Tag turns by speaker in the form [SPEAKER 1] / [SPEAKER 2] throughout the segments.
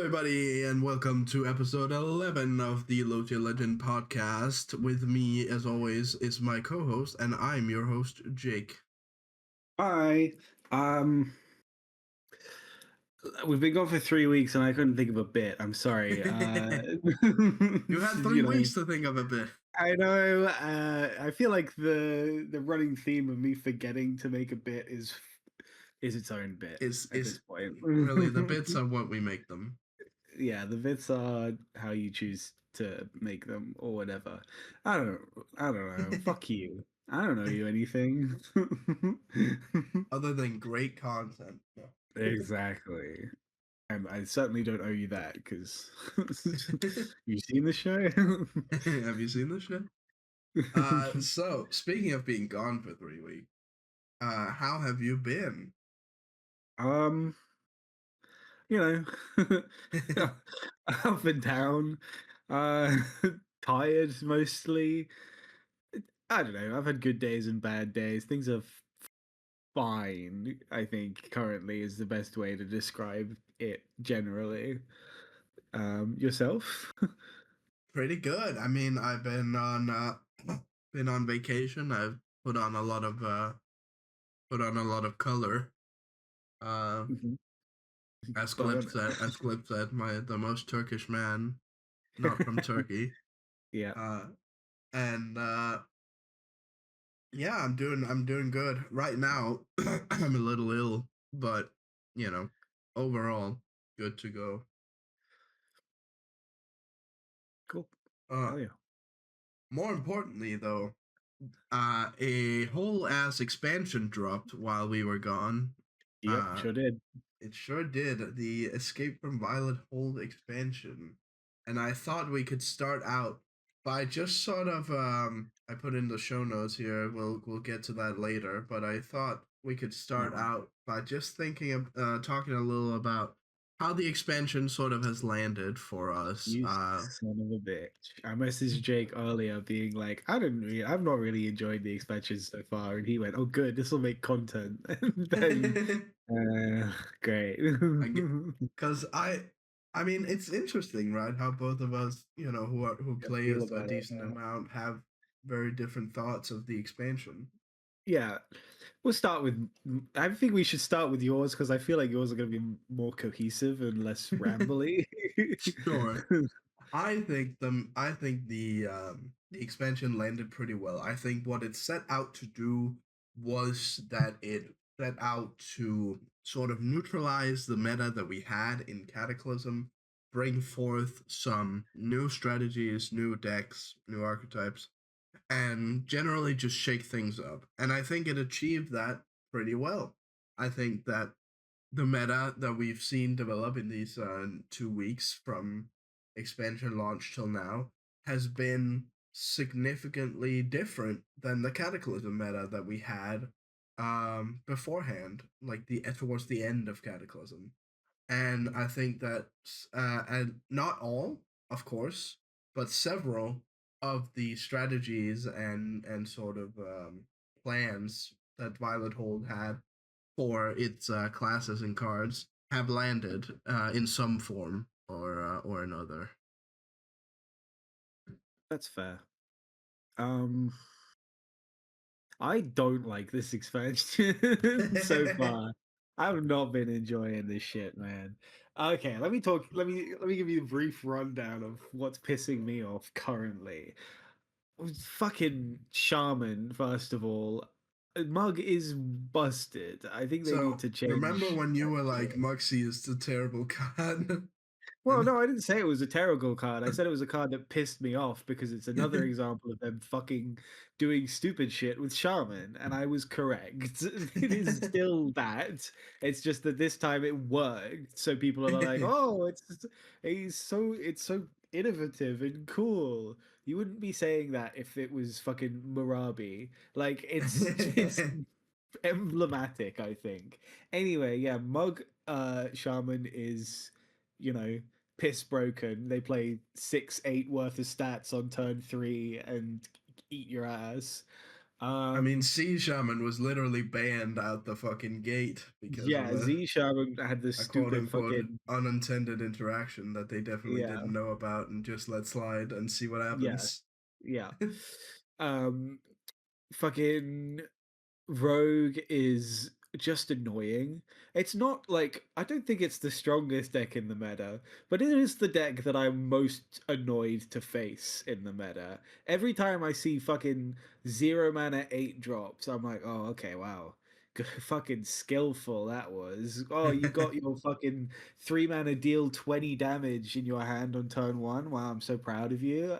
[SPEAKER 1] everybody, and welcome to episode 11 of the Logia Legend podcast. With me, as always, is my co host, and I'm your host, Jake.
[SPEAKER 2] Hi. Um, we've been gone for 3 weeks and I couldn't think of a bit. I'm sorry.
[SPEAKER 1] You had three
[SPEAKER 2] You know,
[SPEAKER 1] weeks to think of a bit.
[SPEAKER 2] I know. I feel like the running theme of me forgetting to make a bit is its own bit at
[SPEAKER 1] Is
[SPEAKER 2] this point.
[SPEAKER 1] really the bits are what we make them.
[SPEAKER 2] Yeah, the bits are how you choose to make them or whatever. I don't. I don't know. Fuck you. I don't know you anything.
[SPEAKER 1] Other than great content.
[SPEAKER 2] Exactly. And I certainly don't owe you that because you've seen the show.
[SPEAKER 1] Have you seen this shit? So, speaking of being gone for 3 weeks, how have you been?
[SPEAKER 2] um, you know, up and down, uh, tired mostly. I don't know. I've had good days and bad days. Things are fine. I think currently is the best way to describe it generally. Yourself?
[SPEAKER 1] Pretty good. I mean, I've been on vacation. I've put on a lot of color. Uh,
[SPEAKER 2] Mhm.
[SPEAKER 1] as Clip said, the most Turkish man, not from Turkey.
[SPEAKER 2] Yeah.
[SPEAKER 1] Uh, and yeah, I'm doing good right now. I'm a little ill, but you know, overall, good to go.
[SPEAKER 2] Cool.
[SPEAKER 1] Uh,
[SPEAKER 2] Hell yeah.
[SPEAKER 1] More importantly, though, a whole ass expansion dropped while we were gone.
[SPEAKER 2] Yep,
[SPEAKER 1] Uh,
[SPEAKER 2] sure did.
[SPEAKER 1] It sure did. The Escape from Violet Hold expansion. And I thought we could start out by just sort of I put in the show notes here. We'll get to that later, but I thought we could start
[SPEAKER 2] Uh-huh.
[SPEAKER 1] out by just thinking of talking a little about how the expansion sort of has landed for us.
[SPEAKER 2] You son of a bitch. I messaged Jake earlier being like, I've not really enjoyed the expansions so far. And he went, oh, good, this will make content. And then, uh, great.
[SPEAKER 1] Because I mean, it's interesting, right? How both of us, who
[SPEAKER 2] I
[SPEAKER 1] play
[SPEAKER 2] feel
[SPEAKER 1] a
[SPEAKER 2] about it
[SPEAKER 1] decent
[SPEAKER 2] now.
[SPEAKER 1] amount, have very different thoughts of the expansion.
[SPEAKER 2] Yeah, we'll start with. I think we should start with yours because I feel like yours are going to be more cohesive and less rambly.
[SPEAKER 1] Sure. I think the expansion landed pretty well. I think what it set out to do was that it set out to sort of neutralize the meta that we had in Cataclysm, bring forth some new strategies, new decks, new archetypes, and generally just shake things up. And I think it achieved that pretty well. I think that the meta that we've seen develop in these 2 weeks from expansion launch till now has been significantly different than the Cataclysm meta that we had beforehand, like the towards the end of Cataclysm. And I think that, and not all, of course, but several of the strategies and sort of plans that Violet Hold had for its classes and cards have landed in some form or another.
[SPEAKER 2] That's fair. Um, I don't like this expansion so far. I've not been enjoying this shit, man. Okay, let me talk. Let me give you a brief rundown of what's pissing me off currently. Fucking shaman, first of all. Mug is busted. I think they need
[SPEAKER 1] So
[SPEAKER 2] to
[SPEAKER 1] remember
[SPEAKER 2] change
[SPEAKER 1] when you
[SPEAKER 2] that
[SPEAKER 1] were like,
[SPEAKER 2] shit.
[SPEAKER 1] Muxie is the terrible card?
[SPEAKER 2] Well,
[SPEAKER 1] and
[SPEAKER 2] no, I didn't say it was a terrible card. I said it was a card that pissed me off because it's another example of them fucking doing stupid shit with Shaman, and I was correct. It is still that. It's just that this time it worked. So people are like, "Oh, it's so innovative and cool." You wouldn't be saying that if it was fucking Murabi. Like it's emblematic, I think. Anyway, yeah, Mug Shaman is, you know, piss broken. They play 6, 8 worth of stats on turn 3 and eat your ass.
[SPEAKER 1] I mean,
[SPEAKER 2] Um,
[SPEAKER 1] Sea Shaman was literally banned out the fucking gate because of
[SPEAKER 2] yeah, Z Sharman had this
[SPEAKER 1] a quote
[SPEAKER 2] stupid
[SPEAKER 1] unquote
[SPEAKER 2] fucking
[SPEAKER 1] unintended interaction that they definitely
[SPEAKER 2] yeah,
[SPEAKER 1] didn't know about and just let slide and see what
[SPEAKER 2] yeah,
[SPEAKER 1] happens.
[SPEAKER 2] yeah. Um, fucking Rogue is just annoying. It's not like I don't think it's the strongest deck in the meta, but it is the deck that I'm most annoyed to face in the meta. Every time I see fucking 0 mana 8 drops, I'm like, oh, okay, wow. Fucking skillful that was. Oh, you got your fucking 3 mana deal 20 damage in your hand on turn one. Wow, I'm so proud of you.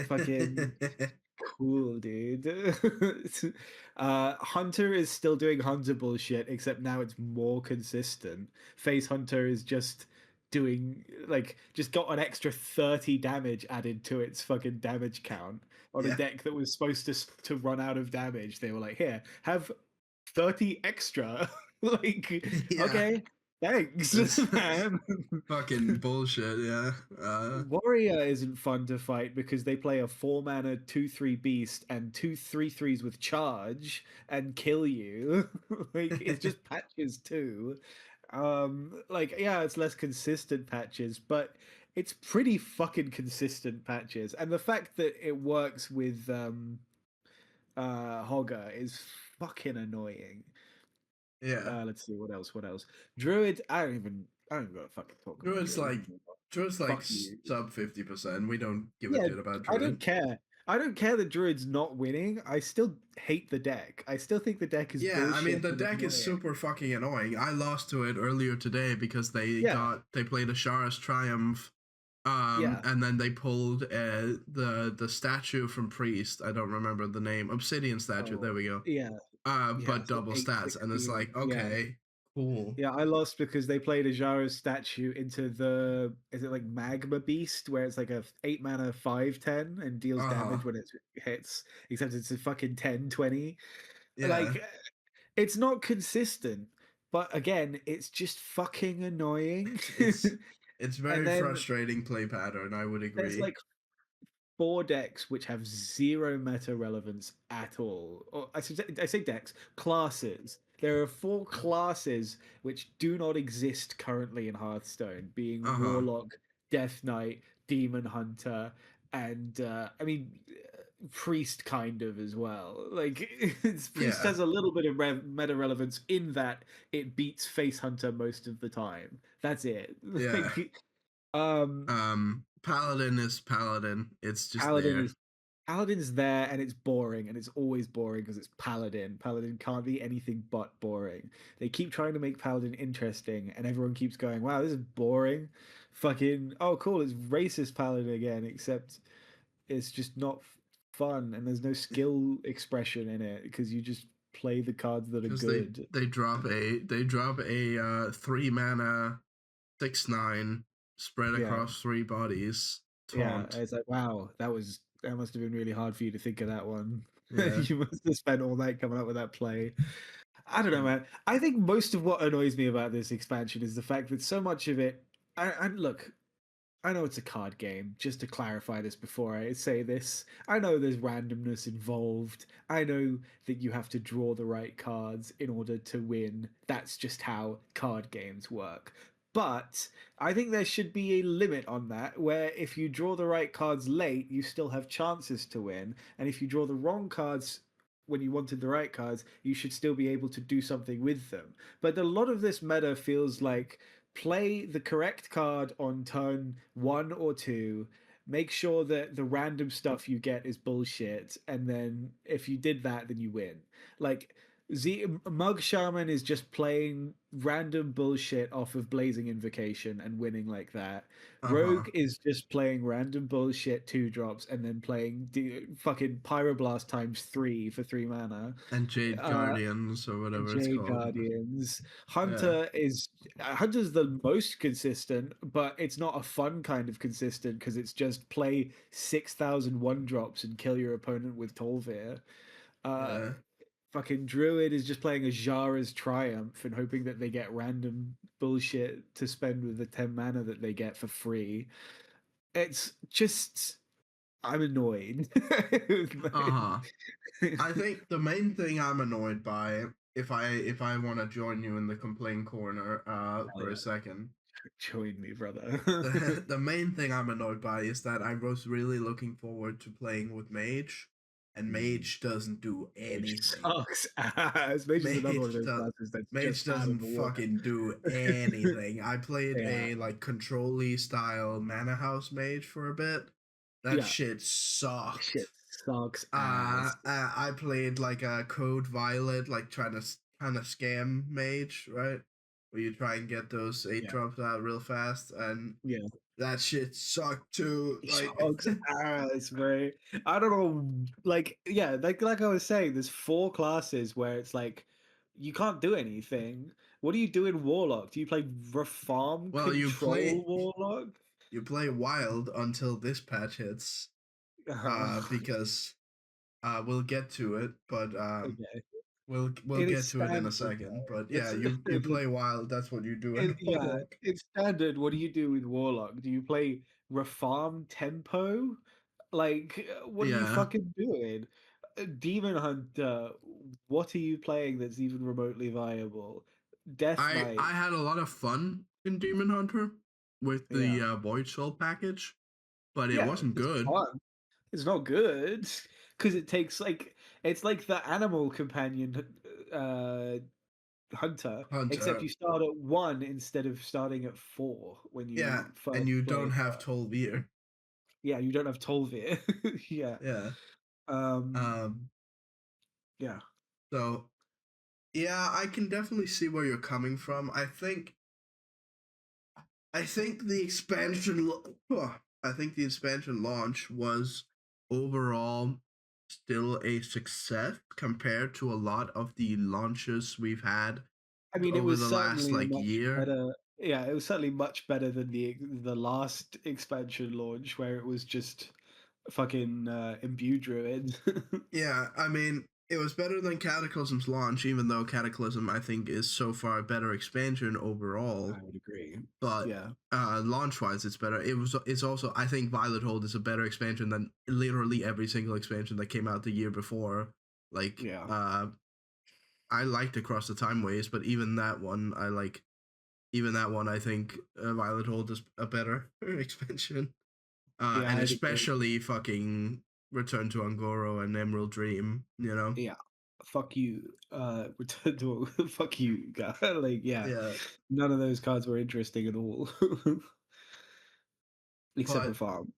[SPEAKER 2] Fucking cool, dude. Hunter is still doing Hunter bullshit, except now it's more consistent. Face Hunter is just doing like just got an extra 30 damage added to its fucking damage count on a
[SPEAKER 1] Yeah.
[SPEAKER 2] deck that was supposed to run out of damage. They were like, here, have 30 extra. Like,
[SPEAKER 1] Yeah.
[SPEAKER 2] okay, thanks,
[SPEAKER 1] It's
[SPEAKER 2] man.
[SPEAKER 1] fucking bullshit, yeah.
[SPEAKER 2] Warrior isn't fun to fight because they play a 4 mana 2/3 beast and two 3/3s with charge and kill you. Like it's just patches too. Like yeah, it's less consistent patches, but it's pretty fucking consistent patches. And the fact that it works with Hogger is fucking annoying.
[SPEAKER 1] Yeah.
[SPEAKER 2] Let's see what else. What else? Druid. I don't even gotta fucking talk about
[SPEAKER 1] Druid's
[SPEAKER 2] Druid
[SPEAKER 1] like
[SPEAKER 2] anymore.
[SPEAKER 1] Druid's like
[SPEAKER 2] Fuck you.
[SPEAKER 1] sub 50%. We don't give a
[SPEAKER 2] Yeah,
[SPEAKER 1] shit about
[SPEAKER 2] I don't
[SPEAKER 1] Druid.
[SPEAKER 2] care. I don't care that Druid's not winning. I still hate the deck. I still think the deck is
[SPEAKER 1] Yeah, I mean
[SPEAKER 2] bullshit
[SPEAKER 1] the
[SPEAKER 2] and
[SPEAKER 1] deck is
[SPEAKER 2] annoying.
[SPEAKER 1] super fucking annoying. I lost to it earlier today because
[SPEAKER 2] Yeah,
[SPEAKER 1] they played a Shara's Triumph,
[SPEAKER 2] yeah.
[SPEAKER 1] and then they pulled the statue from Priest. I don't remember the name. Obsidian statue. There
[SPEAKER 2] Oh,
[SPEAKER 1] we go.
[SPEAKER 2] yeah, yeah.
[SPEAKER 1] But
[SPEAKER 2] So
[SPEAKER 1] double
[SPEAKER 2] eight
[SPEAKER 1] stats, and it's
[SPEAKER 2] sixteen.
[SPEAKER 1] like
[SPEAKER 2] Yeah,
[SPEAKER 1] okay, cool.
[SPEAKER 2] yeah. I lost because they played a Jara's statue into the is it like Magma Beast where it's like a 8 mana 5/10 and deals
[SPEAKER 1] Uh huh.
[SPEAKER 2] damage when it hits, except it's a fucking 10/20.
[SPEAKER 1] Yeah.
[SPEAKER 2] Like it's not consistent, but again, it's just fucking annoying.
[SPEAKER 1] It's it's
[SPEAKER 2] And
[SPEAKER 1] very
[SPEAKER 2] then
[SPEAKER 1] frustrating play pattern. I would
[SPEAKER 2] there's
[SPEAKER 1] agree.
[SPEAKER 2] like four decks which have zero meta relevance at all. Or I say decks, classes. There are four classes which do not exist currently in Hearthstone, being
[SPEAKER 1] Uh huh.
[SPEAKER 2] Warlock, Death Knight, Demon Hunter, and Priest kind of as well. Like Priest
[SPEAKER 1] Yeah.
[SPEAKER 2] has a little bit of meta relevance in that it beats Face Hunter most of the time. That's it.
[SPEAKER 1] Yeah.
[SPEAKER 2] Like um
[SPEAKER 1] Paladin is Paladin. It's just
[SPEAKER 2] Paladin
[SPEAKER 1] there.
[SPEAKER 2] is Paladin's there and it's boring and it's always boring because it's Paladin. Paladin can't be anything but boring. They keep trying to make Paladin interesting and everyone keeps going, wow, this is boring. Fucking, oh, cool, it's racist Paladin again, except it's just not fun and there's no skill expression in it because you just play the cards that are
[SPEAKER 1] Because
[SPEAKER 2] good.
[SPEAKER 1] they drop a 3 mana 6/9 spread
[SPEAKER 2] Yeah.
[SPEAKER 1] across three bodies
[SPEAKER 2] Yeah.
[SPEAKER 1] taunt.
[SPEAKER 2] It's like, wow, that must have been really hard for you to think of that one.
[SPEAKER 1] Yeah.
[SPEAKER 2] You must have spent all night coming up with that play. I don't know,
[SPEAKER 1] Um,
[SPEAKER 2] man. I think most of what annoys me about this expansion is the fact that so much of it. I look. I know it's a card game. Just to clarify this before I say this, I know there's randomness involved. I know that you have to draw the right cards in order to win. That's just how card games work. But I think there should be a limit on that, where if you draw the right cards late, you still have chances to win. And if you draw the wrong cards when you wanted the right cards, you should still be able to do something with them. But a lot of this meta feels like play the correct card on turn one or two. Make sure that the random stuff you get is bullshit, and then if you did that, then you win. Like Mug Shaman is just playing random bullshit off of Blazing Invocation and winning like that.
[SPEAKER 1] uh-huh.
[SPEAKER 2] Rogue is just playing random bullshit 2 drops and then playing fucking Pyroblast times 3 for 3 mana.
[SPEAKER 1] And Jade
[SPEAKER 2] Uh,
[SPEAKER 1] Guardians or
[SPEAKER 2] and
[SPEAKER 1] whatever it's
[SPEAKER 2] Jade
[SPEAKER 1] called.
[SPEAKER 2] Guardians.
[SPEAKER 1] Yeah.
[SPEAKER 2] Hunter's the most consistent, but it's not a fun kind of consistent because it's just play 6,000 drops and kill your opponent with Tolvir. Uh,
[SPEAKER 1] Yeah.
[SPEAKER 2] fucking Druid is just playing a Jara's Triumph and hoping that they get random bullshit to spend with the 10 mana that they get for free. It's just I'm annoyed.
[SPEAKER 1] Uh-huh. I think the main thing I'm annoyed by, if I want to join you in the complaint corner
[SPEAKER 2] Hell
[SPEAKER 1] for a
[SPEAKER 2] yeah.
[SPEAKER 1] second,
[SPEAKER 2] Join me, brother.
[SPEAKER 1] the main thing I'm annoyed by is that I was really looking forward to playing with Mage, and
[SPEAKER 2] Mm.
[SPEAKER 1] Mage doesn't do
[SPEAKER 2] Mage
[SPEAKER 1] anything.
[SPEAKER 2] sucks ass. Mage is another one of
[SPEAKER 1] Mage
[SPEAKER 2] those
[SPEAKER 1] does
[SPEAKER 2] classes that's
[SPEAKER 1] Mage
[SPEAKER 2] just out of
[SPEAKER 1] doesn't
[SPEAKER 2] the water.
[SPEAKER 1] fucking do anything. I played
[SPEAKER 2] Yeah,
[SPEAKER 1] a like control style mana house mage for a bit. That
[SPEAKER 2] yeah.
[SPEAKER 1] shit sucked.
[SPEAKER 2] Shit sucks ass.
[SPEAKER 1] I played like a Code Violet, like trying to kind of scam mage, right? Where you try and get those eight
[SPEAKER 2] Yeah,
[SPEAKER 1] drops out real fast, and
[SPEAKER 2] yeah.
[SPEAKER 1] that shit sucked too. Like,
[SPEAKER 2] Sucks ass, bro. I don't know. Like, yeah, like I was saying, there's four classes where it's like you can't do anything. What do you do in Warlock? Do you play Reform
[SPEAKER 1] well,
[SPEAKER 2] Control Warlock?
[SPEAKER 1] you play wild until this patch hits,
[SPEAKER 2] Uh,
[SPEAKER 1] because we'll get to it, but
[SPEAKER 2] okay.
[SPEAKER 1] we'll
[SPEAKER 2] It
[SPEAKER 1] get
[SPEAKER 2] is
[SPEAKER 1] to it in a
[SPEAKER 2] standard
[SPEAKER 1] second.
[SPEAKER 2] though.
[SPEAKER 1] But yeah, you play wild. That's what you do in
[SPEAKER 2] Yeah,
[SPEAKER 1] Warlock.
[SPEAKER 2] it's standard. What do you do with Warlock? Do you play Reform Tempo? Like, what are you
[SPEAKER 1] Yeah,
[SPEAKER 2] fucking doing? Demon Hunter, what are you playing that's even remotely viable? Death
[SPEAKER 1] I
[SPEAKER 2] Knight,
[SPEAKER 1] had a lot of fun in Demon Hunter with
[SPEAKER 2] yeah.
[SPEAKER 1] the Void Soul package, but it
[SPEAKER 2] Yeah,
[SPEAKER 1] wasn't
[SPEAKER 2] it's
[SPEAKER 1] good.
[SPEAKER 2] fun. It's not good because it takes like it's like the animal companion uh hunter, except
[SPEAKER 1] Hunter,
[SPEAKER 2] you start at 1 instead of starting at 4 when
[SPEAKER 1] yeah,
[SPEAKER 2] you
[SPEAKER 1] and
[SPEAKER 2] first
[SPEAKER 1] you
[SPEAKER 2] play
[SPEAKER 1] don't have
[SPEAKER 2] her.
[SPEAKER 1] Tolvir.
[SPEAKER 2] Yeah, you don't have Tolvir. Yeah.
[SPEAKER 1] Yeah.
[SPEAKER 2] Um,
[SPEAKER 1] Um.
[SPEAKER 2] yeah.
[SPEAKER 1] So yeah, I can definitely see where you're coming from. I think the expansion. I think the expansion launch was overall still a success compared to a lot of the launches we've had
[SPEAKER 2] I mean, it
[SPEAKER 1] over
[SPEAKER 2] was
[SPEAKER 1] the last
[SPEAKER 2] certainly a
[SPEAKER 1] like
[SPEAKER 2] much
[SPEAKER 1] year.
[SPEAKER 2] better yeah, it was certainly much better than the last expansion launch where it was just fucking, Imbue Druid.
[SPEAKER 1] Yeah, I mean, it was better than Cataclysm's launch, even though Cataclysm I think is so far a better expansion
[SPEAKER 2] I
[SPEAKER 1] overall.
[SPEAKER 2] would agree.
[SPEAKER 1] But
[SPEAKER 2] Yeah.
[SPEAKER 1] launch wise, it's better. It's also, I think Violet Hold is a better expansion than literally every single expansion that came out the year before. Like,
[SPEAKER 2] Yeah.
[SPEAKER 1] I liked Across the Time Ways, but even that one, I like. Even that one, I think Violet Hold is a better expansion.
[SPEAKER 2] Yeah,
[SPEAKER 1] And
[SPEAKER 2] I'd agree.
[SPEAKER 1] especially fucking Return to Angoro and Emerald Dream. You know.
[SPEAKER 2] Yeah. Fuck you. Return to fuck you, guy. Like, yeah.
[SPEAKER 1] Yeah,
[SPEAKER 2] None of those cards were interesting at all. Except for
[SPEAKER 1] but
[SPEAKER 2] Farm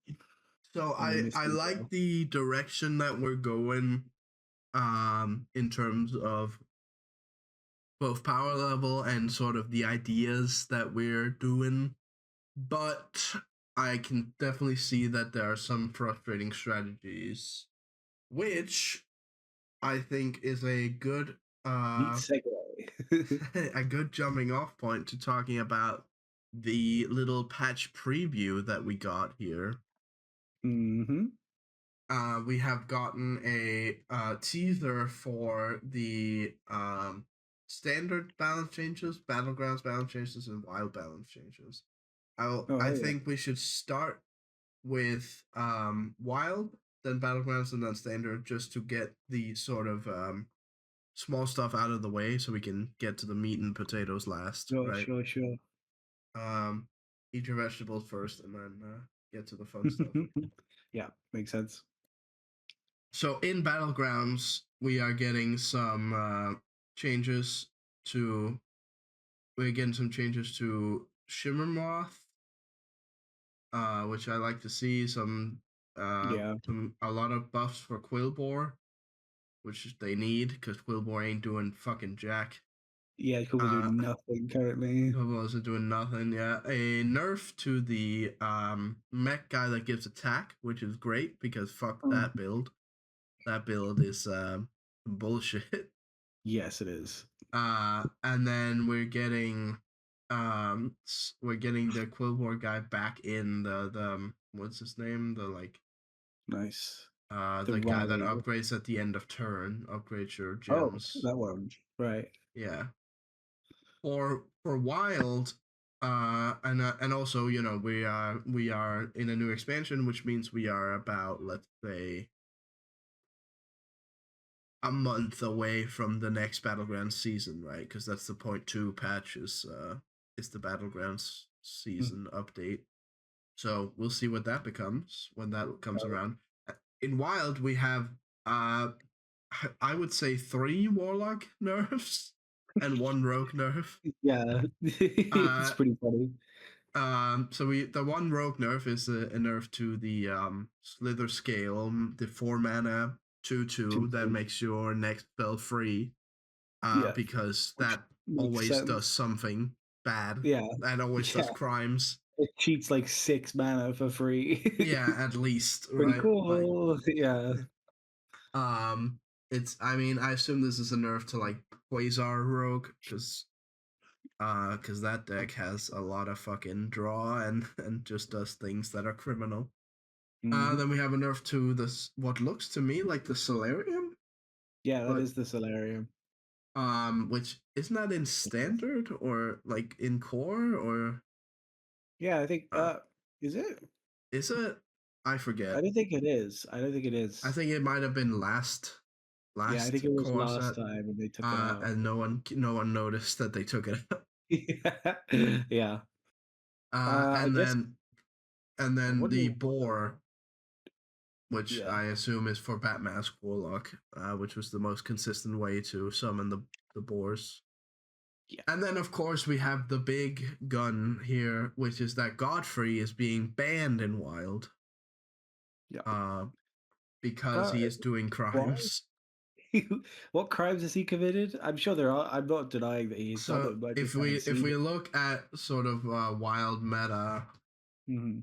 [SPEAKER 1] so
[SPEAKER 2] and then
[SPEAKER 1] I
[SPEAKER 2] Mystery
[SPEAKER 1] like
[SPEAKER 2] Bell.
[SPEAKER 1] the direction that we're going in terms of both power level and sort of the ideas that we're doing, but I can definitely see that there are some frustrating strategies, which I think is a good
[SPEAKER 2] Neat
[SPEAKER 1] uh
[SPEAKER 2] segue.
[SPEAKER 1] a good jumping off point to talking about the little patch preview that we got here.
[SPEAKER 2] Hmm.
[SPEAKER 1] We have gotten a teaser for the standard balance changes, battlegrounds balance changes, and wild balance changes.
[SPEAKER 2] Oh,
[SPEAKER 1] I
[SPEAKER 2] hell yeah.
[SPEAKER 1] think we should start with wild, then battlegrounds, and then standard, just to get the sort of small stuff out of the way, so we can get to the meat and potatoes last,
[SPEAKER 2] Sure,
[SPEAKER 1] right?
[SPEAKER 2] sure, sure.
[SPEAKER 1] Um, Eat your vegetables first, and then get to the fun stuff.
[SPEAKER 2] Yeah, makes sense.
[SPEAKER 1] So in battlegrounds, we are getting some changes to. We're getting some changes to Shimmermoth, which I like to see.
[SPEAKER 2] Yeah.
[SPEAKER 1] Some a lot of buffs for Quillbore, which they need because Quillbore ain't doing fucking jack.
[SPEAKER 2] Yeah, cool. We're
[SPEAKER 1] Uh,
[SPEAKER 2] doing nothing currently.
[SPEAKER 1] Quillbore isn't doing nothing. Yeah, a nerf to the mech guy that gives attack, which is great because fuck
[SPEAKER 2] Oh,
[SPEAKER 1] that build. That build is bullshit.
[SPEAKER 2] yes, it is.
[SPEAKER 1] And then we're getting the Quillmore guy back in the what's his name,
[SPEAKER 2] Nice. The
[SPEAKER 1] the guy that
[SPEAKER 2] runaway.
[SPEAKER 1] upgrades at the end of turn, upgrades your
[SPEAKER 2] Oh,
[SPEAKER 1] gems.
[SPEAKER 2] that one. Right.
[SPEAKER 1] Yeah. For wild, And also, we are in a new expansion, which means we are about, let's say, a month away from the next Battlegrounds season, right? Because that's the point two patch is the Battlegrounds
[SPEAKER 2] Mm.
[SPEAKER 1] season update. So we'll see what that becomes when that comes
[SPEAKER 2] Oh,
[SPEAKER 1] around. In Wild, we have uh I would say three Warlock nerfs and one Rogue nerf.
[SPEAKER 2] yeah, it's
[SPEAKER 1] Uh
[SPEAKER 2] pretty funny.
[SPEAKER 1] so we the one Rogue nerf is a nerf to the Slither Scale, the 4 mana 2/2
[SPEAKER 2] Two,
[SPEAKER 1] that
[SPEAKER 2] two.
[SPEAKER 1] makes your next spell free.
[SPEAKER 2] Yeah,
[SPEAKER 1] Because
[SPEAKER 2] which
[SPEAKER 1] that
[SPEAKER 2] makes
[SPEAKER 1] always does
[SPEAKER 2] sense.
[SPEAKER 1] something bad.
[SPEAKER 2] Yeah,
[SPEAKER 1] That always does
[SPEAKER 2] yeah.
[SPEAKER 1] crimes.
[SPEAKER 2] It cheats like 6 mana for
[SPEAKER 1] Yeah,
[SPEAKER 2] free.
[SPEAKER 1] at least,
[SPEAKER 2] Pretty
[SPEAKER 1] right? Like,
[SPEAKER 2] cool. Yeah.
[SPEAKER 1] um, I mean, I assume this is a nerf to like Quasar Rogue because that deck has a lot of fucking draw and just does things that are criminal.
[SPEAKER 2] Mhm.
[SPEAKER 1] Then we have a nerf to this what looks to me like the Solarium,
[SPEAKER 2] Yeah, that
[SPEAKER 1] but
[SPEAKER 2] is the Solarium.
[SPEAKER 1] which isn't that in standard or like in core or
[SPEAKER 2] Yeah, I think,
[SPEAKER 1] uh
[SPEAKER 2] is it?
[SPEAKER 1] is it? I
[SPEAKER 2] I
[SPEAKER 1] forget.
[SPEAKER 2] don't think it is. I don't think it
[SPEAKER 1] I
[SPEAKER 2] is.
[SPEAKER 1] think it might have been last
[SPEAKER 2] Yeah, I think
[SPEAKER 1] last
[SPEAKER 2] it was
[SPEAKER 1] core
[SPEAKER 2] last
[SPEAKER 1] set,
[SPEAKER 2] time and they took it out.
[SPEAKER 1] and no one noticed that they took it out.
[SPEAKER 2] Yeah. Yeah. I
[SPEAKER 1] And
[SPEAKER 2] guess I
[SPEAKER 1] then
[SPEAKER 2] wonder
[SPEAKER 1] the
[SPEAKER 2] what that
[SPEAKER 1] boar, which
[SPEAKER 2] yeah.
[SPEAKER 1] I assume is for Batmask Warlock, which was the most consistent way to summon the boars.
[SPEAKER 2] Yeah.
[SPEAKER 1] And then of course we have the big gun here, which is that Godfrey is being banned in Wild,
[SPEAKER 2] Yeah.
[SPEAKER 1] uh, because
[SPEAKER 2] Uh,
[SPEAKER 1] he is doing
[SPEAKER 2] why?
[SPEAKER 1] crimes.
[SPEAKER 2] What crimes has he committed? I'm sure there are. I'm not denying that he's done
[SPEAKER 1] So
[SPEAKER 2] them. I
[SPEAKER 1] if
[SPEAKER 2] just
[SPEAKER 1] we
[SPEAKER 2] haven't
[SPEAKER 1] if
[SPEAKER 2] seen
[SPEAKER 1] we
[SPEAKER 2] it.
[SPEAKER 1] look at sort of Wild meta,
[SPEAKER 2] Mhm.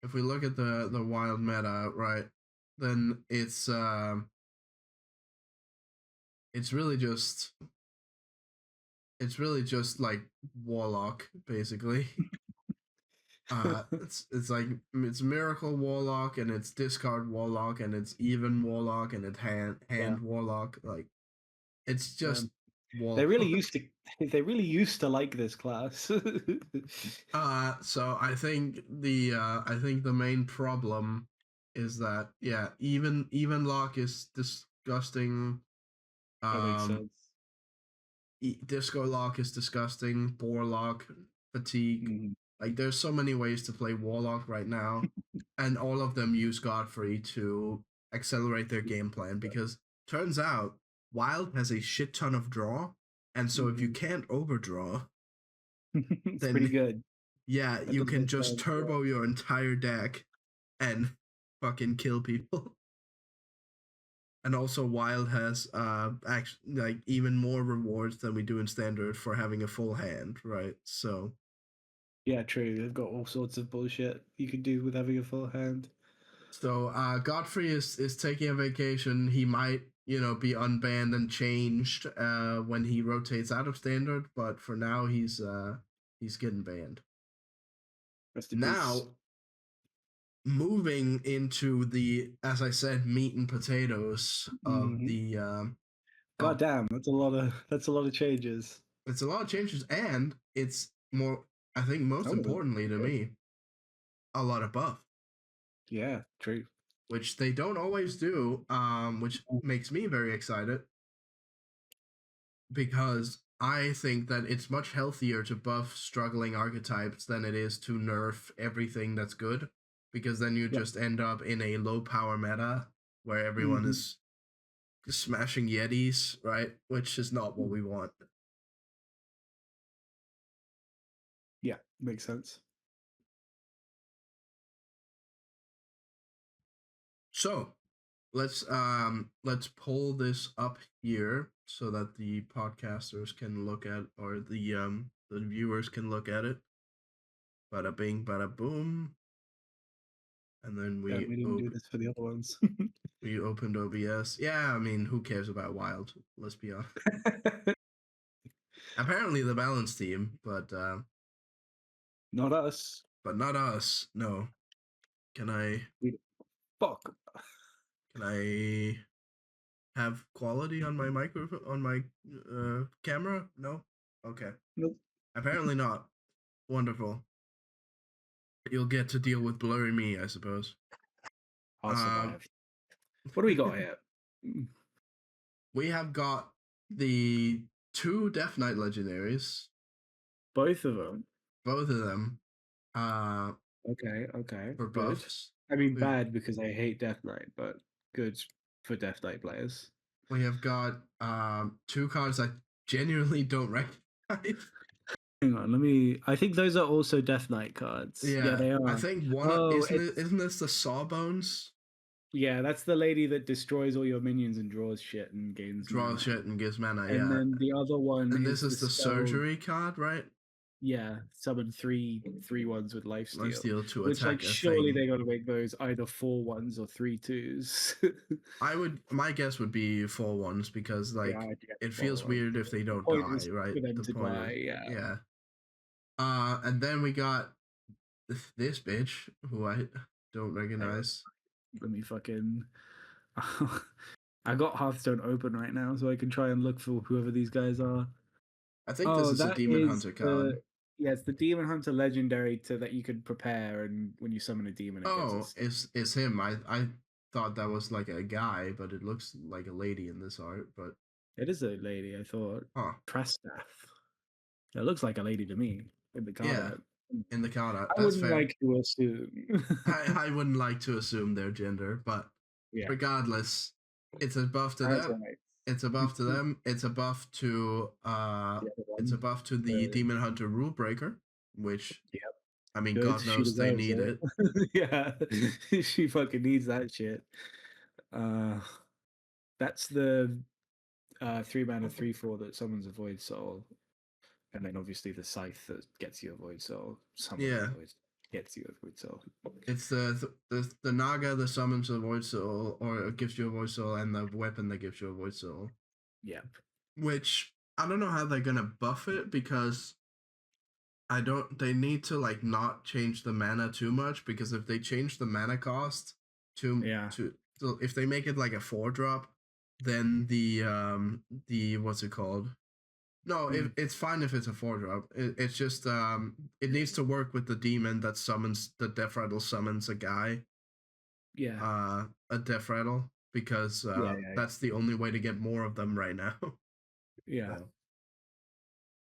[SPEAKER 1] if we look at the Wild meta, right, then it's really just like Warlock basically. It's like it's Miracle Warlock and it's Discard Warlock and it's Even Warlock and it's
[SPEAKER 2] Yeah.
[SPEAKER 1] Hand Warlock. Like it's just
[SPEAKER 2] Um, they really
[SPEAKER 1] Warlock.
[SPEAKER 2] used to. They really used to like this class.
[SPEAKER 1] So I think the main problem is that yeah, even lock is disgusting.
[SPEAKER 2] That makes
[SPEAKER 1] Um,
[SPEAKER 2] sense.
[SPEAKER 1] Disco lock is disgusting. Boar lock, fatigue.
[SPEAKER 2] Mhm.
[SPEAKER 1] Like there's so many ways to play warlock right now, and all of them use Godfrey to accelerate their game plan because turns out Wild has a shit ton of draw, and so if you
[SPEAKER 2] Mhm.
[SPEAKER 1] can't overdraw,
[SPEAKER 2] It's pretty
[SPEAKER 1] then
[SPEAKER 2] good.
[SPEAKER 1] yeah,
[SPEAKER 2] That
[SPEAKER 1] you
[SPEAKER 2] does
[SPEAKER 1] can
[SPEAKER 2] make
[SPEAKER 1] just
[SPEAKER 2] sense. Yeah.
[SPEAKER 1] turbo your entire deck and fucking kill people. And also Wild has actually like even more rewards than we do in standard for having a full hand, right?
[SPEAKER 2] Yeah, true. They've got all sorts of bullshit you could do with having a full hand.
[SPEAKER 1] Godfrey is taking a vacation. He might, be unbanned and changed when he rotates out of standard, but for now he's getting banned.
[SPEAKER 2] Rest in peace.
[SPEAKER 1] Now moving into the, as I said, meat and potatoes of
[SPEAKER 2] Mhm.
[SPEAKER 1] the
[SPEAKER 2] God
[SPEAKER 1] of
[SPEAKER 2] damn, that's a lot of changes.
[SPEAKER 1] it's a lot of changes, and it's more, I think most
[SPEAKER 2] Some of them
[SPEAKER 1] importantly
[SPEAKER 2] pretty
[SPEAKER 1] to
[SPEAKER 2] good.
[SPEAKER 1] me, a lot of buff,
[SPEAKER 2] Yeah, true.
[SPEAKER 1] which they don't always do, which
[SPEAKER 2] Mm.
[SPEAKER 1] makes me very excited because I think that it's much healthier to buff struggling archetypes than it is to nerf everything that's good, because then you
[SPEAKER 2] Yeah.
[SPEAKER 1] just end up in a low power meta where everyone
[SPEAKER 2] Mhm.
[SPEAKER 1] is smashing Yetis, right? Which is not what
[SPEAKER 2] Mm.
[SPEAKER 1] we want.
[SPEAKER 2] Yeah, makes sense.
[SPEAKER 1] So let's pull this up here so that the podcasters can look at, or the viewers can look at it. Bada bing, bada boom, and then
[SPEAKER 2] Yeah, we didn't do this for the other ones.
[SPEAKER 1] we opened OBS. Yeah, I mean, who cares about Wild? Let's be honest. Apparently the balance team,
[SPEAKER 2] Not us.
[SPEAKER 1] but not us. No. Can I
[SPEAKER 2] We fuck.
[SPEAKER 1] can I have quality on my microphone on my camera? No. Okay.
[SPEAKER 2] Nope.
[SPEAKER 1] Apparently not. Wonderful. You'll get to deal with blurry me, I suppose.
[SPEAKER 2] I'll
[SPEAKER 1] Um,
[SPEAKER 2] survive. What do we got here? Mm,
[SPEAKER 1] we have got the two Death Knight legendaries,
[SPEAKER 2] both of them.
[SPEAKER 1] both of them, uh,
[SPEAKER 2] Okay, okay,
[SPEAKER 1] for
[SPEAKER 2] good.
[SPEAKER 1] buffs.
[SPEAKER 2] I mean,
[SPEAKER 1] We
[SPEAKER 2] bad because I hate Death Knight, but good for Death Knight players.
[SPEAKER 1] we have got two cards I genuinely don't recognize.
[SPEAKER 2] Hang on, let me. I think those are also Death Knight cards. Yeah,
[SPEAKER 1] Yeah,
[SPEAKER 2] they
[SPEAKER 1] I
[SPEAKER 2] are.
[SPEAKER 1] think one
[SPEAKER 2] Oh,
[SPEAKER 1] isn't it. Isn't this the Sawbones?
[SPEAKER 2] yeah, that's the lady that destroys all your minions and draws shit and gains
[SPEAKER 1] Draws
[SPEAKER 2] mana.
[SPEAKER 1] shit and gives mana.
[SPEAKER 2] And
[SPEAKER 1] Yeah,
[SPEAKER 2] then the other one
[SPEAKER 1] and this
[SPEAKER 2] is the
[SPEAKER 1] is the
[SPEAKER 2] spell.
[SPEAKER 1] surgery card, right?
[SPEAKER 2] Yeah, summon three ones with lifesteal.
[SPEAKER 1] Lifesteal to
[SPEAKER 2] Which, like,
[SPEAKER 1] attack a
[SPEAKER 2] surely
[SPEAKER 1] thing.
[SPEAKER 2] they got to make those either 4 1s or 3 2s.
[SPEAKER 1] I would. My guess would be 4 1s because
[SPEAKER 2] Yeah,
[SPEAKER 1] like
[SPEAKER 2] I'd get
[SPEAKER 1] it feels
[SPEAKER 2] 4 1s.
[SPEAKER 1] weird if they
[SPEAKER 2] The
[SPEAKER 1] don't
[SPEAKER 2] point
[SPEAKER 1] die,
[SPEAKER 2] is
[SPEAKER 1] right?
[SPEAKER 2] for them
[SPEAKER 1] The
[SPEAKER 2] to
[SPEAKER 1] point is,
[SPEAKER 2] die. Yeah.
[SPEAKER 1] yeah. And then we got this bitch who I don't
[SPEAKER 2] Hang on,
[SPEAKER 1] recognize.
[SPEAKER 2] let me fucking. I got Hearthstone open right now, so I can try and look for whoever these guys are.
[SPEAKER 1] I think this
[SPEAKER 2] Oh,
[SPEAKER 1] is a
[SPEAKER 2] that
[SPEAKER 1] Demon
[SPEAKER 2] is
[SPEAKER 1] Hunter
[SPEAKER 2] the
[SPEAKER 1] card.
[SPEAKER 2] yeah, it's the Demon Hunter legendary to that you can prepare, and when you summon a demon, it gets
[SPEAKER 1] Oh,
[SPEAKER 2] us.
[SPEAKER 1] it's him. I thought that was like a guy, but it looks like a lady in this art. But
[SPEAKER 2] It is a lady, I thought.
[SPEAKER 1] huh,
[SPEAKER 2] Prestaff. It looks like a lady to me in the card
[SPEAKER 1] yeah,
[SPEAKER 2] art.
[SPEAKER 1] in the card art.
[SPEAKER 2] I
[SPEAKER 1] That's
[SPEAKER 2] wouldn't
[SPEAKER 1] fair.
[SPEAKER 2] like to assume.
[SPEAKER 1] I wouldn't like to assume their gender, but
[SPEAKER 2] Yeah,
[SPEAKER 1] regardless, it's a buff to
[SPEAKER 2] that's
[SPEAKER 1] them.
[SPEAKER 2] right.
[SPEAKER 1] It's a buff to them.
[SPEAKER 2] The other
[SPEAKER 1] It's a
[SPEAKER 2] one.
[SPEAKER 1] buff to the Demon Hunter rule breaker, which
[SPEAKER 2] Yeah,
[SPEAKER 1] I mean,
[SPEAKER 2] good.
[SPEAKER 1] God
[SPEAKER 2] She
[SPEAKER 1] knows they
[SPEAKER 2] deserves
[SPEAKER 1] need it.
[SPEAKER 2] it. Yeah, she fucking needs that shit. Uh, that's the 3 mana 3/4 that summons a void soul, and then obviously the scythe that gets you a void soul, summons a
[SPEAKER 1] Yeah,
[SPEAKER 2] void, gets you a void soul.
[SPEAKER 1] it's the Naga that summons a void soul or gives you a void soul, and the weapon that gives you a void soul.
[SPEAKER 2] Yeah,
[SPEAKER 1] Which I don't know how they're gonna buff it because I don't. They need to like not change the mana too much because if they change the mana cost
[SPEAKER 2] yeah,
[SPEAKER 1] so if they make it like a 4 drop, then the what's it called? No,
[SPEAKER 2] mm,
[SPEAKER 1] it's fine if it's a 4 drop. It's just it needs to work with the demon that summons the death rattle summons a guy
[SPEAKER 2] yeah,
[SPEAKER 1] a death rattle because
[SPEAKER 2] yeah, yeah,
[SPEAKER 1] that's the only way to get more of them right now.
[SPEAKER 2] yeah.
[SPEAKER 1] so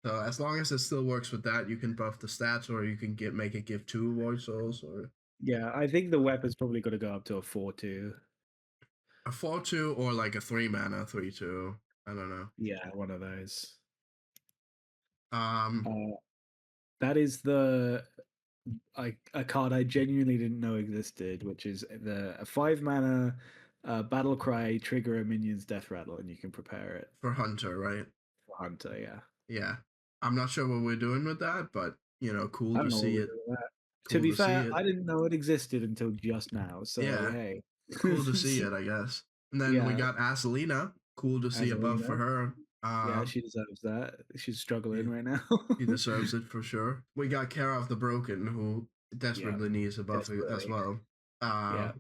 [SPEAKER 1] So as long as it still works with that, you can buff the stats, or you can get make it give 2 void souls, or
[SPEAKER 2] Yeah, I think the weapon's probably got to go up to a 4/2.
[SPEAKER 1] a 4/2, or like a 3 mana 3/2. I don't know.
[SPEAKER 2] Yeah, one of those.
[SPEAKER 1] Um,
[SPEAKER 2] Uh, that is the a card I genuinely didn't know existed, which is the a 5 mana battle cry trigger a minion's death rattle, and you can prepare it
[SPEAKER 1] for Hunter, right?
[SPEAKER 2] for Hunter. Yeah,
[SPEAKER 1] Yeah, I'm not sure what we're doing with that, but cool
[SPEAKER 2] I
[SPEAKER 1] to
[SPEAKER 2] don't know what
[SPEAKER 1] see
[SPEAKER 2] we're
[SPEAKER 1] it.
[SPEAKER 2] doing with that. To
[SPEAKER 1] Cool
[SPEAKER 2] be
[SPEAKER 1] to see
[SPEAKER 2] fair,
[SPEAKER 1] it.
[SPEAKER 2] I didn't know it existed until just now. So
[SPEAKER 1] Yeah,
[SPEAKER 2] hey,
[SPEAKER 1] cool to see it, I guess. And then we
[SPEAKER 2] yeah,
[SPEAKER 1] got Aselina. Cool to see a buff for
[SPEAKER 2] Azalina.
[SPEAKER 1] her.
[SPEAKER 2] Yeah, she deserves that. She's struggling
[SPEAKER 1] Yeah,
[SPEAKER 2] right now.
[SPEAKER 1] he deserves it for sure. We got Kara of the Broken, who
[SPEAKER 2] Yeah,
[SPEAKER 1] desperately needs a buff as
[SPEAKER 2] desperately.
[SPEAKER 1] well. Uh,
[SPEAKER 2] Yeah,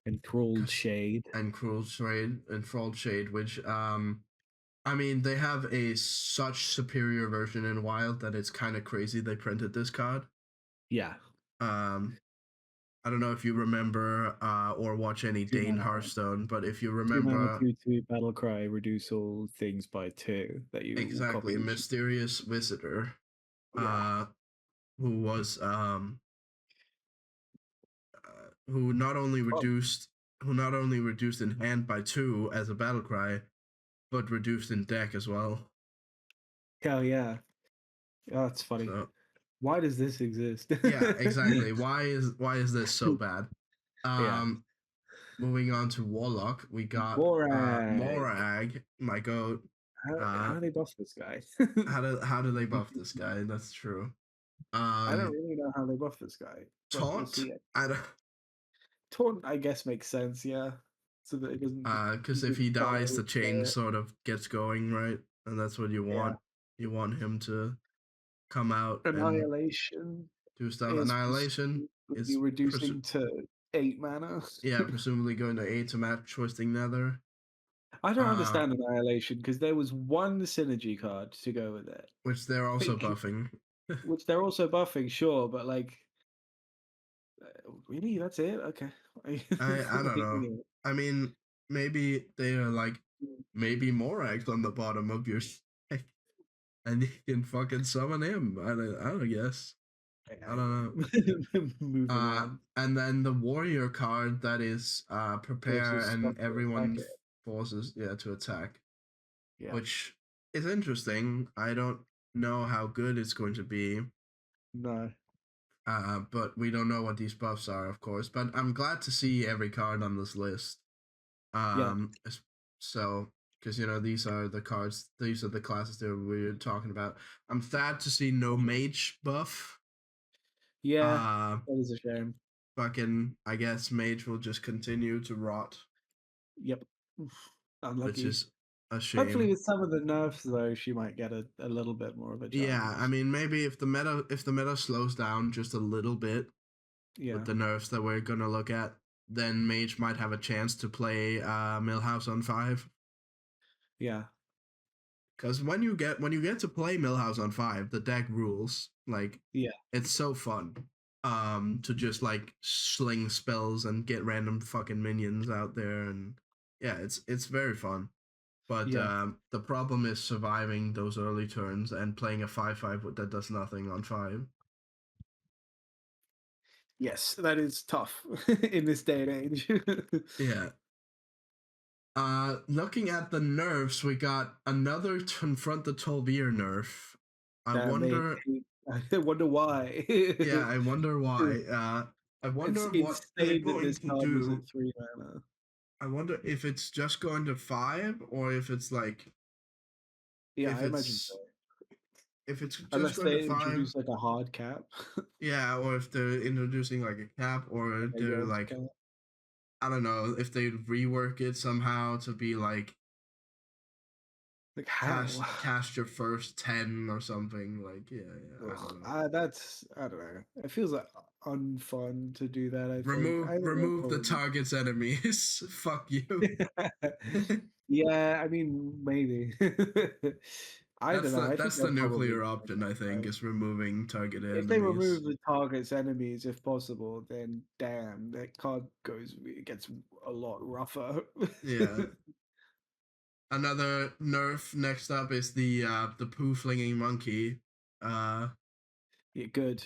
[SPEAKER 2] enthralled shade.
[SPEAKER 1] and Cruel Shade, which I mean they have a such superior version in Wild that it's kind of crazy they printed this card.
[SPEAKER 2] Yeah,
[SPEAKER 1] Um, I don't know if you remember or watch any
[SPEAKER 2] two
[SPEAKER 1] Dane
[SPEAKER 2] mana.
[SPEAKER 1] Hearthstone, but if you
[SPEAKER 2] 2 mana,
[SPEAKER 1] remember
[SPEAKER 2] 2/2 battle cry, reduce all things by 2 that you will copy
[SPEAKER 1] exactly,
[SPEAKER 2] each.
[SPEAKER 1] Mysterious Visitor,
[SPEAKER 2] Yeah.
[SPEAKER 1] uh, who was who not only
[SPEAKER 2] Oh,
[SPEAKER 1] reduced in hand by 2 as a battle cry, but reduced in deck as well.
[SPEAKER 2] hell yeah. Oh, that's funny.
[SPEAKER 1] So
[SPEAKER 2] Why does this exist?
[SPEAKER 1] yeah, exactly. Why is this so bad?
[SPEAKER 2] Yeah.
[SPEAKER 1] Um, moving on to Warlock, we got
[SPEAKER 2] Morag.
[SPEAKER 1] Morag, my goat.
[SPEAKER 2] How
[SPEAKER 1] Uh,
[SPEAKER 2] do they buff this guy?
[SPEAKER 1] how do they buff this guy? That's true.
[SPEAKER 2] I don't
[SPEAKER 1] Um,
[SPEAKER 2] really know how they buff this guy, but we'll
[SPEAKER 1] Taunt.
[SPEAKER 2] see it.
[SPEAKER 1] I don't
[SPEAKER 2] Taunt, I guess, makes sense, yeah. So that it doesn't just
[SPEAKER 1] because if
[SPEAKER 2] just
[SPEAKER 1] he
[SPEAKER 2] die
[SPEAKER 1] dies, the
[SPEAKER 2] with
[SPEAKER 1] chain sort of gets going, right? And that's what you
[SPEAKER 2] yeah.
[SPEAKER 1] want. You want him to come out and
[SPEAKER 2] Annihilation
[SPEAKER 1] do stuff.
[SPEAKER 2] is
[SPEAKER 1] Annihilation
[SPEAKER 2] presumably
[SPEAKER 1] is
[SPEAKER 2] reducing to 8 mana.
[SPEAKER 1] yeah, presumably going to 8 to match Twisting Nether.
[SPEAKER 2] I don't
[SPEAKER 1] Uh,
[SPEAKER 2] understand Annihilation because there was one synergy card to go with it.
[SPEAKER 1] which they're also
[SPEAKER 2] Like,
[SPEAKER 1] buffing.
[SPEAKER 2] which they're also buffing, sure, but like, really, that's it? Okay.
[SPEAKER 1] I don't
[SPEAKER 2] Like,
[SPEAKER 1] know. I mean, maybe they are like maybe Morax on the bottom of your stack, and you can fucking summon him. I don't guess. I don't know.
[SPEAKER 2] moving on.
[SPEAKER 1] And then the warrior card that is prepare
[SPEAKER 2] Forces stuff
[SPEAKER 1] and
[SPEAKER 2] to attack
[SPEAKER 1] everyone
[SPEAKER 2] it.
[SPEAKER 1] forces to attack,
[SPEAKER 2] Yeah.
[SPEAKER 1] which is interesting. I don't know how good it's going to be,
[SPEAKER 2] No.
[SPEAKER 1] but we don't know what these buffs are, of course. But I'm glad to see every card on this list.
[SPEAKER 2] Yeah.
[SPEAKER 1] So because these are the cards, these are the classes that we're talking about. I'm sad to see no mage buff.
[SPEAKER 2] Yeah.
[SPEAKER 1] Uh,
[SPEAKER 2] That is a shame.
[SPEAKER 1] fucking, I guess mage will just continue to rot,
[SPEAKER 2] Yep.
[SPEAKER 1] which
[SPEAKER 2] Unlucky.
[SPEAKER 1] is a
[SPEAKER 2] Hopefully,
[SPEAKER 1] shame.
[SPEAKER 2] with some of the nerfs, though, she might get a little bit more of a
[SPEAKER 1] Yeah, I
[SPEAKER 2] chance.
[SPEAKER 1] mean maybe if the meta slows down just a little bit with
[SPEAKER 2] Yeah.
[SPEAKER 1] the nerfs that we're gonna look at, then mage might have a chance to play Millhouse on 5.
[SPEAKER 2] Yeah.
[SPEAKER 1] Because when you get to play Millhouse on 5, the deck rules. Like,
[SPEAKER 2] Yeah.
[SPEAKER 1] it's so fun. To just like sling spells and get random fucking minions out there, and yeah, it's very fun. But
[SPEAKER 2] Yeah.
[SPEAKER 1] the problem is surviving those early turns and playing a 5/5 that does nothing on 5.
[SPEAKER 2] Yes, that is tough in this day and age.
[SPEAKER 1] Yeah. Looking at the nerfs, we got another confront the 12-year nerf. I
[SPEAKER 2] Damn, they
[SPEAKER 1] wonder.
[SPEAKER 2] hate I wonder why.
[SPEAKER 1] Yeah, I wonder why. I
[SPEAKER 2] It's
[SPEAKER 1] wonder what they're
[SPEAKER 2] insane that
[SPEAKER 1] going
[SPEAKER 2] this
[SPEAKER 1] to
[SPEAKER 2] card was
[SPEAKER 1] do.
[SPEAKER 2] at 3 mana.
[SPEAKER 1] I wonder if it's just going to 5, or if it's like
[SPEAKER 2] Yeah,
[SPEAKER 1] if
[SPEAKER 2] I imagine so.
[SPEAKER 1] it's if it's just
[SPEAKER 2] Unless
[SPEAKER 1] going to
[SPEAKER 2] they
[SPEAKER 1] 5.
[SPEAKER 2] introduce, like, a hard cap,
[SPEAKER 1] Yeah, or if they're introducing like a cap, or
[SPEAKER 2] like a
[SPEAKER 1] they're
[SPEAKER 2] yard
[SPEAKER 1] like,
[SPEAKER 2] cap.
[SPEAKER 1] I don't know, if they rework it somehow to be like
[SPEAKER 2] Like, how?
[SPEAKER 1] cast your first 10 or something. Like, yeah, I
[SPEAKER 2] Ugh,
[SPEAKER 1] don't know.
[SPEAKER 2] that's I don't know. It feels, like, unfun to do that, I think.
[SPEAKER 1] Remove
[SPEAKER 2] I think they'll
[SPEAKER 1] remove the
[SPEAKER 2] probably
[SPEAKER 1] target's enemies. Fuck you.
[SPEAKER 2] Yeah, I mean, maybe. I don't
[SPEAKER 1] that's
[SPEAKER 2] know,
[SPEAKER 1] the
[SPEAKER 2] I think
[SPEAKER 1] that's the
[SPEAKER 2] they'll probably
[SPEAKER 1] nuclear
[SPEAKER 2] go
[SPEAKER 1] option, I
[SPEAKER 2] that
[SPEAKER 1] think,
[SPEAKER 2] route.
[SPEAKER 1] is removing targeted
[SPEAKER 2] If they remove
[SPEAKER 1] enemies.
[SPEAKER 2] the target's enemies, if possible, then damn, that card it gets a lot rougher.
[SPEAKER 1] Yeah. Another nerf next up is the poo flinging monkey. Uh
[SPEAKER 2] Yeah, good.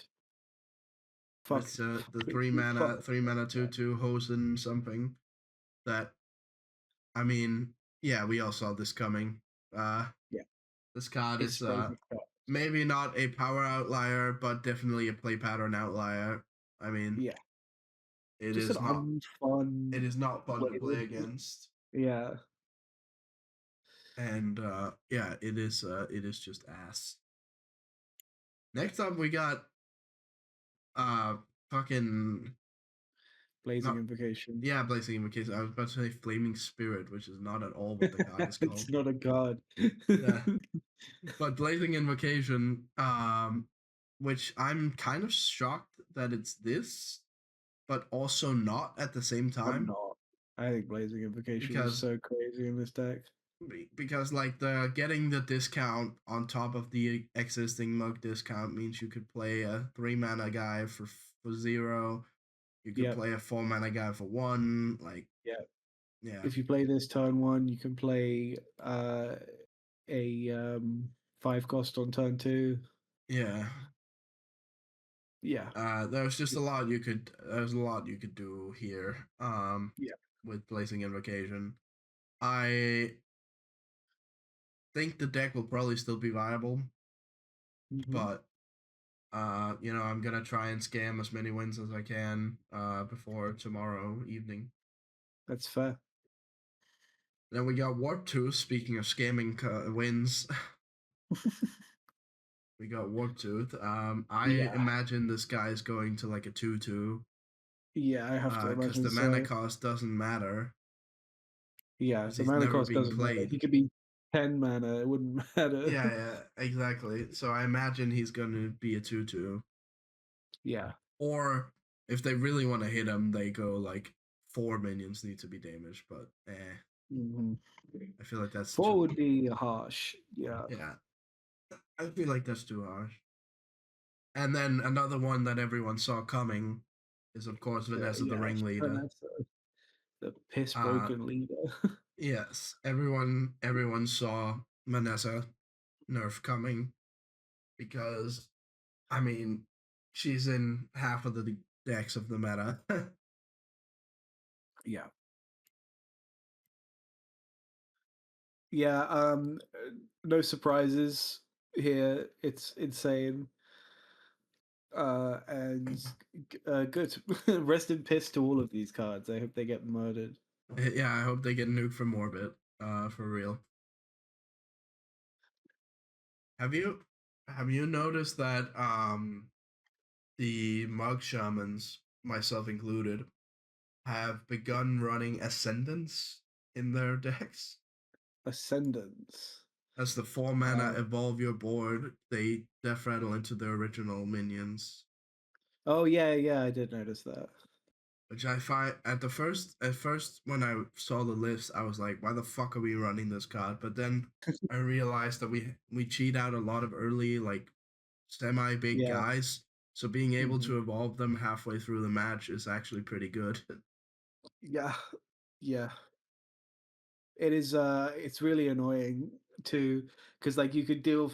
[SPEAKER 2] Fuck,
[SPEAKER 1] which the
[SPEAKER 2] fuck.
[SPEAKER 1] 3 mana 2/2 Hosen something that, I mean, yeah, we all saw this coming. Uh
[SPEAKER 2] Yeah,
[SPEAKER 1] this card
[SPEAKER 2] it's
[SPEAKER 1] is
[SPEAKER 2] crazy stuff.
[SPEAKER 1] maybe not a power outlier, but definitely a play pattern outlier. I mean,
[SPEAKER 2] Yeah,
[SPEAKER 1] it
[SPEAKER 2] just an
[SPEAKER 1] is not it
[SPEAKER 2] unfun
[SPEAKER 1] is not fun to
[SPEAKER 2] way
[SPEAKER 1] play
[SPEAKER 2] to.
[SPEAKER 1] against.
[SPEAKER 2] Yeah,
[SPEAKER 1] And yeah, it is just ass. Next up we got uh fucking
[SPEAKER 2] blazing
[SPEAKER 1] not
[SPEAKER 2] invocation.
[SPEAKER 1] yeah, Blazing Invocation. I was about to say Flaming Spirit, which is not at all what the card is
[SPEAKER 2] It's
[SPEAKER 1] called.
[SPEAKER 2] not a card.
[SPEAKER 1] Yeah. But Blazing Invocation, which I'm kind of shocked that it's this, but also not at the same
[SPEAKER 2] I'm
[SPEAKER 1] time.
[SPEAKER 2] not. I think blazing invocation is
[SPEAKER 1] Because
[SPEAKER 2] so crazy in this deck.
[SPEAKER 1] like the getting the discount on top of the existing mug discount means you could play a 3 mana guy for 0. You could
[SPEAKER 2] Yep.
[SPEAKER 1] play a 4 mana guy for 1. Like,
[SPEAKER 2] Yeah.
[SPEAKER 1] yeah,
[SPEAKER 2] If you play this turn 1, you can play a 5 cost on turn 2.
[SPEAKER 1] yeah.
[SPEAKER 2] Yeah.
[SPEAKER 1] There's just there's a lot you could do here.
[SPEAKER 2] Yeah.
[SPEAKER 1] With Blazing Invocation, I think the deck will probably still be viable,
[SPEAKER 2] Hmm.
[SPEAKER 1] but I'm gonna try and scam as many wins as I can before tomorrow evening.
[SPEAKER 2] That's fair.
[SPEAKER 1] Then we got Warp Tooth. Speaking of scamming wins, we got Warp Tooth. I
[SPEAKER 2] Yeah.
[SPEAKER 1] imagine this guy is going to like a 2/2,
[SPEAKER 2] Yeah, I have to
[SPEAKER 1] because
[SPEAKER 2] imagine
[SPEAKER 1] the mana
[SPEAKER 2] so.
[SPEAKER 1] cost doesn't matter
[SPEAKER 2] Yeah,
[SPEAKER 1] because
[SPEAKER 2] the
[SPEAKER 1] he's
[SPEAKER 2] mana
[SPEAKER 1] never
[SPEAKER 2] cost
[SPEAKER 1] being
[SPEAKER 2] doesn't matter. He
[SPEAKER 1] played.
[SPEAKER 2] could be 10 mana, it wouldn't matter.
[SPEAKER 1] Yeah, exactly. So I imagine he's going to be a 2/2.
[SPEAKER 2] Yeah.
[SPEAKER 1] Or if they really want to hit him, they go like 4 minions need to be damaged. But
[SPEAKER 2] Hmm.
[SPEAKER 1] I feel like that's
[SPEAKER 2] 4
[SPEAKER 1] too.
[SPEAKER 2] would be harsh. Yeah.
[SPEAKER 1] Yeah, I feel like that's too harsh. And then another one that everyone saw coming is, of course, Vanessa the
[SPEAKER 2] Yeah,
[SPEAKER 1] ringleader.
[SPEAKER 2] Vanessa, the piss
[SPEAKER 1] Uh,
[SPEAKER 2] broken leader.
[SPEAKER 1] yes, everyone saw Vanessa nerf coming because, I mean, she's in half of the decks of the meta.
[SPEAKER 2] Yeah. Yeah, no surprises here. It's insane. And good. Rest in piss to all of these cards. I hope they get murdered.
[SPEAKER 1] Yeah, I hope they get nuked from orbit. For real. Have you have you noticed that the Mug Shamans, myself included, have begun running Ascendance in their decks?
[SPEAKER 2] Ascendance.
[SPEAKER 1] As the 4 mana
[SPEAKER 2] Uh,
[SPEAKER 1] evolve your board, they death rattle into their original minions.
[SPEAKER 2] oh yeah, yeah, I did notice that.
[SPEAKER 1] Which I find at first when I saw the list, I was like, why the fuck are we running this card? But then I realized that we cheat out a lot of early like semi big
[SPEAKER 2] Yeah.
[SPEAKER 1] guys. So being able
[SPEAKER 2] Hmm.
[SPEAKER 1] to evolve them halfway through the match is actually pretty good.
[SPEAKER 2] Yeah. Yeah. It is it's really annoying too, because like you could deal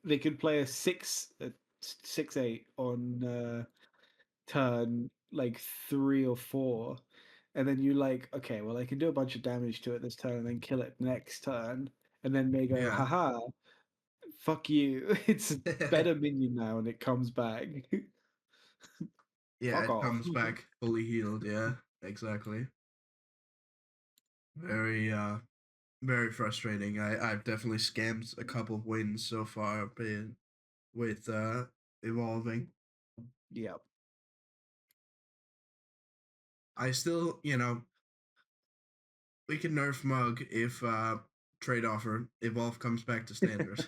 [SPEAKER 2] they could play a 6/8 on turn like 3 or 4, and then you like, okay, well I can do a bunch of damage to it this turn and then kill it next turn, and then they go,
[SPEAKER 1] Yeah.
[SPEAKER 2] haha, fuck you. It's a better minion now and it comes back.
[SPEAKER 1] Yeah,
[SPEAKER 2] Fuck
[SPEAKER 1] it
[SPEAKER 2] off.
[SPEAKER 1] comes back fully healed. Yeah, exactly. Very very frustrating. I've definitely scammed a couple of wins so far been with evolving.
[SPEAKER 2] Yeah.
[SPEAKER 1] I still, we can nerf Mug if trade offer evolve comes back to standard.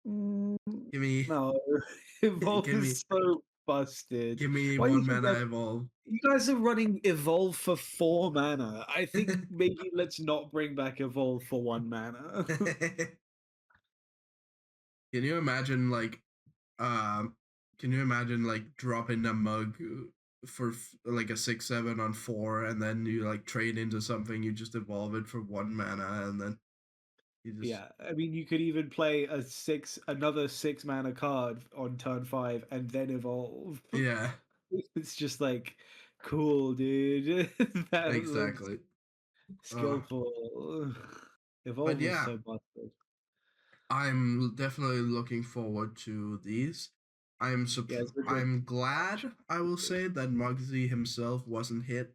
[SPEAKER 2] Mm,
[SPEAKER 1] give me
[SPEAKER 2] no, Evolve
[SPEAKER 1] give me
[SPEAKER 2] is so busted.
[SPEAKER 1] give me
[SPEAKER 2] Why do you
[SPEAKER 1] one
[SPEAKER 2] think
[SPEAKER 1] mana
[SPEAKER 2] that
[SPEAKER 1] evolve.
[SPEAKER 2] you guys are running Evolve for 4 mana? I think maybe let's not bring back Evolve for 1 mana.
[SPEAKER 1] Can you imagine um can you imagine dropping a Mug for like a 6/7 on 4, and then you like trade into something, you just evolve it for 1 mana, and then you just
[SPEAKER 2] Yeah, I mean, you could even play another 6 mana card on turn 5 and then Evolve.
[SPEAKER 1] yeah,
[SPEAKER 2] It's just like, cool, dude. That looks
[SPEAKER 1] exactly. uh
[SPEAKER 2] skillful.
[SPEAKER 1] but
[SPEAKER 2] Evolve was
[SPEAKER 1] yeah,
[SPEAKER 2] so busted.
[SPEAKER 1] I'm definitely looking forward to these.
[SPEAKER 2] Yeah, it's been good
[SPEAKER 1] I'm
[SPEAKER 2] watching.
[SPEAKER 1] glad, I will say, that Muggsy himself wasn't hit.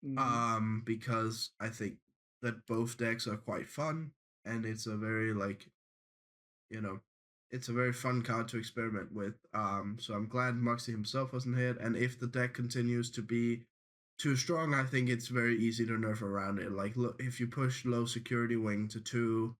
[SPEAKER 2] Mhm.
[SPEAKER 1] Because I think that both decks are quite fun, and it's a very you know, it's a very fun card to experiment with. So I'm glad Mugsy himself wasn't hit, and if the deck continues to be too strong, I think it's very easy to nerf around it. Like, look, if you push low security wing to 2,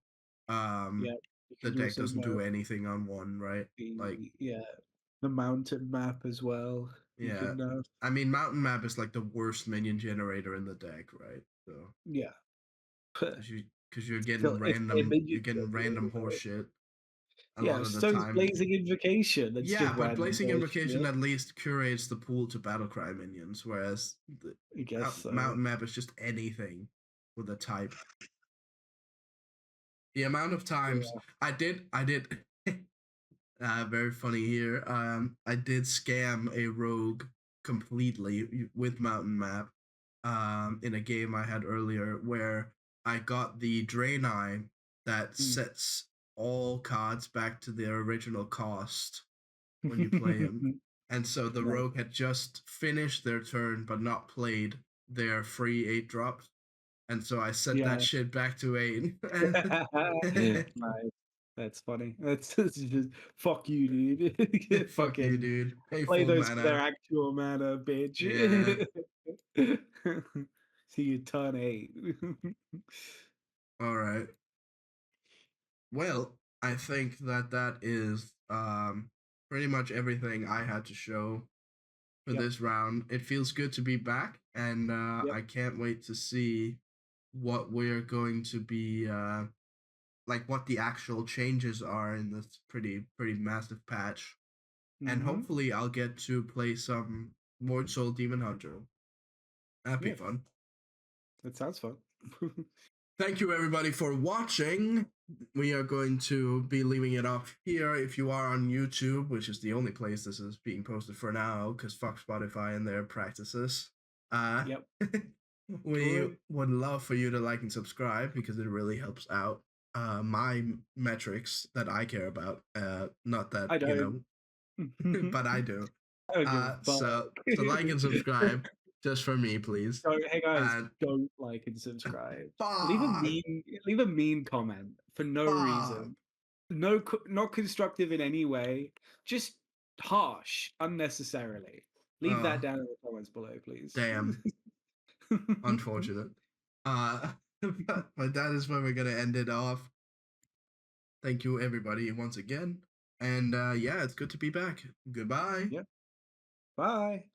[SPEAKER 1] um,
[SPEAKER 2] Yeah, you
[SPEAKER 1] the
[SPEAKER 2] can
[SPEAKER 1] deck
[SPEAKER 2] also
[SPEAKER 1] doesn't do
[SPEAKER 2] know
[SPEAKER 1] anything on 1, right? Like,
[SPEAKER 2] the mountain map as well. You
[SPEAKER 1] yeah.
[SPEAKER 2] can
[SPEAKER 1] I mean, Mountain Map is like the worst minion generator in the deck, right? So,
[SPEAKER 2] yeah.
[SPEAKER 1] because you're
[SPEAKER 2] Still,
[SPEAKER 1] getting
[SPEAKER 2] if their
[SPEAKER 1] random,
[SPEAKER 2] minions are
[SPEAKER 1] random
[SPEAKER 2] good,
[SPEAKER 1] horse shit a
[SPEAKER 2] yeah.
[SPEAKER 1] lot of the
[SPEAKER 2] So is
[SPEAKER 1] time.
[SPEAKER 2] Blazing Invocation. That's
[SPEAKER 1] Yeah,
[SPEAKER 2] just
[SPEAKER 1] but
[SPEAKER 2] random
[SPEAKER 1] Blazing Invocation
[SPEAKER 2] bullshit.
[SPEAKER 1] at least curates the pool to Battlecry minions, whereas the
[SPEAKER 2] I guess so.
[SPEAKER 1] Mountain Map is just anything with a type. The amount of times
[SPEAKER 2] Yeah.
[SPEAKER 1] I did very funny here. I did scam a rogue completely with Mountain Map in a game I had earlier where I got the Draenei that sets all cards back to their original cost when you play them. And so the
[SPEAKER 2] Nice.
[SPEAKER 1] rogue had just finished their turn but not played their free 8 drops. And so I set that
[SPEAKER 2] Yeah.
[SPEAKER 1] shit back to 8.
[SPEAKER 2] Nice. That's funny. That's just fuck you, dude.
[SPEAKER 1] Fuck you,
[SPEAKER 2] Fucking
[SPEAKER 1] dude. Pay
[SPEAKER 2] play
[SPEAKER 1] full
[SPEAKER 2] those for their
[SPEAKER 1] mana.
[SPEAKER 2] actual mana,
[SPEAKER 1] Yeah.
[SPEAKER 2] bitch. See you turn 8.
[SPEAKER 1] All right. Well, I think that that is pretty much everything I had to show for
[SPEAKER 2] Yep.
[SPEAKER 1] this round. It feels good to be back, and
[SPEAKER 2] Yep.
[SPEAKER 1] I can't wait to see what we're going to be like what the actual changes are in this pretty massive patch. And
[SPEAKER 2] Mm-hmm.
[SPEAKER 1] hopefully I'll get to play some Lord Soul Demon Hunter. That'd be
[SPEAKER 2] Yeah,
[SPEAKER 1] fun.
[SPEAKER 2] that sounds fun.
[SPEAKER 1] Thank you everybody for watching. We are going to be leaving it off here. If you are on YouTube, which is the only place this is being posted for now, because fuck Spotify and their practices. Uh,
[SPEAKER 2] Yep.
[SPEAKER 1] we
[SPEAKER 2] Totally.
[SPEAKER 1] would love for you to like and subscribe because it really helps out my metrics that I care about. Not that,
[SPEAKER 2] I don't.
[SPEAKER 1] but I do.
[SPEAKER 2] I don't give a fuck.
[SPEAKER 1] So like and subscribe just for me, please.
[SPEAKER 2] So, hey guys,
[SPEAKER 1] And
[SPEAKER 2] don't like and subscribe.
[SPEAKER 1] fuck,
[SPEAKER 2] Leave a mean comment for no
[SPEAKER 1] fuck.
[SPEAKER 2] reason. No, not constructive in any way. Just harsh unnecessarily. Leave
[SPEAKER 1] Uh,
[SPEAKER 2] that down in the comments below, please.
[SPEAKER 1] damn. Unfortunate. But that is where we're gonna end it off. Thank you everybody once again. And yeah, it's good to be back. Goodbye.
[SPEAKER 2] Yep. Bye.